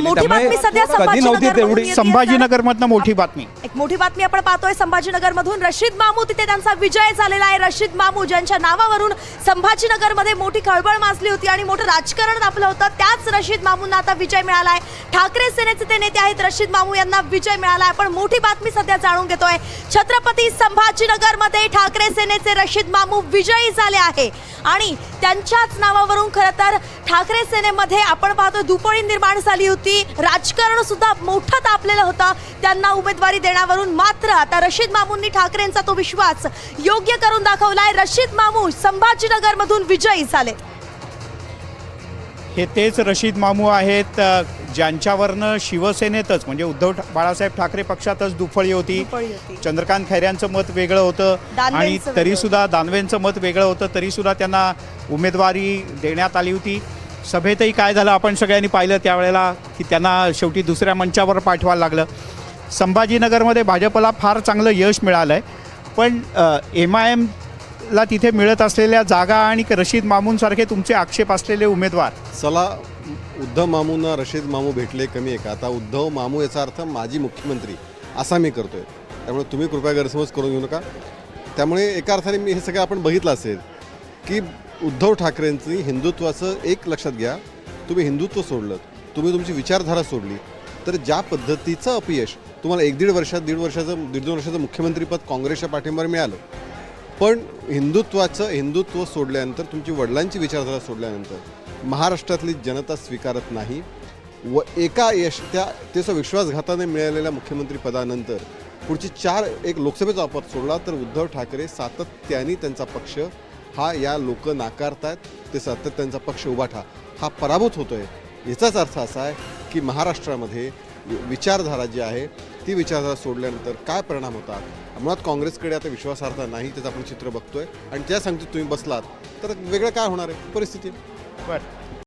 मोठी बातमी सध्या कधी नव्हती तेवढी. संभाजीनगरमधनं मोठी बातमी. एक मोठी बातमी आपण पाहतोय संभाजीनगर मधून रशीद मामू तिथे त्यांचा विजय झालेला आहे. रशीद मामू ज्यांच्या नावावरून संभाजीनगर मध्ये मोठी खळबळ माजली होती आणि मोठं राजकारण आपलं होतं, त्याच रशीद मामूंना आता विजय मिळाला आहे. ठाकरे सेनेचे ते नेते आहेत रशीद मामू, यांना विजय मिळाला आहे. आपण मोठी बातमी सध्या जाणून घेतोय. छत्रपती संभाजीनगर मध्ये ठाकरे सेनेचे रशीद मामू विजयी झाले आहे आणि त्यांच्याच नावावरून खरं तर ठाकरे सेनेमध्ये आपण पाहतो दुपळी निर्माण झाली होती. राजकारण सुद्धा मोठं तापलेलं होतं त्यांना उमेदवारी देण्यावरून. मात्र आता रशीद मामूंनी ठाकरेंचा तो विश्वास योग्य करून दाखवलाय. रशीद मामू संभाजीनगर मधून विजयी झाले. हे तेच रशीद मामू आहेत ज्यांच्यावरनं शिवसेनेतच म्हणजे उद्धव बाळासाहेब ठाकरे पक्षातच दुफळी होती. चंद्रकांत खैऱ्यांचं मत वेगळं होतं आणि तरीसुद्धा दानवेंचं मत वेगळं होतं, तरीसुद्धा त्यांना उमेदवारी देण्यात आली होती. सभेतही काय झालं आपण सगळ्यांनी पाहिलं त्यावेळेला की त्यांना शेवटी दुसऱ्या मंचावर पाठवायला लागलं. संभाजीनगरमध्ये भाजपला फार चांगलं यश मिळालं आहे, पण MIMला तिथे मिळत असलेल्या जागा आणि रशीद मामूंसारखे तुमचे आक्षेप असलेले उमेदवार. चला, उद्धव मामूंना रशीद मामू भेटले कमी आहे का? आता उद्धव मामू याचा अर्थ माजी मुख्यमंत्री असा मी करतोय, त्यामुळे तुम्ही कृपया गैरसमज करून घेऊ नका. त्यामुळे एका अर्थाने मी हे सगळं आपण बघितलं असेल की उद्धव ठाकरेंची हिंदुत्वाचं एक लक्षात घ्या, तुम्ही हिंदुत्व सोडलं, तुम्ही तुमची विचारधारा सोडली, तर ज्या पद्धतीचं अपयश तुम्हाला 1-1.5 वर्षात 1.5 वर्षाचं मुख्यमंत्रीपद काँग्रेसच्या पाठिंब्यावर मिळालं, पण हिंदुत्व सोडल्यानंतर, तुमची वडिलांची विचारधारा सोडल्यानंतर महाराष्ट्रातली जनता स्वीकारत नाही. व एका त्याचा विश्वासघाताने मिळालेल्या मुख्यमंत्रीपदानंतर पुढची 4 लोकसभेचा वापर सोडला तर उद्धव ठाकरे सातत्याने त्यांचा पक्ष हा या लोक नाकारतात, ते सातत्याने त्यांचा पक्ष उभाटा हा पराभूत होतो आहे. याचाच अर्थ असा आहे की महाराष्ट्रामध्ये विचारधारा जी आहे ती विचारधारा सोडल्यानंतर काय परिणाम होतात. मुळात काँग्रेसकडे आता विश्वासार्हता नाही, त्याचं आपण चित्र बघतोय आणि त्या सांगतो तुम्ही बसलात तर वेगळं काय होणार आहे परिस्थिती. बरं.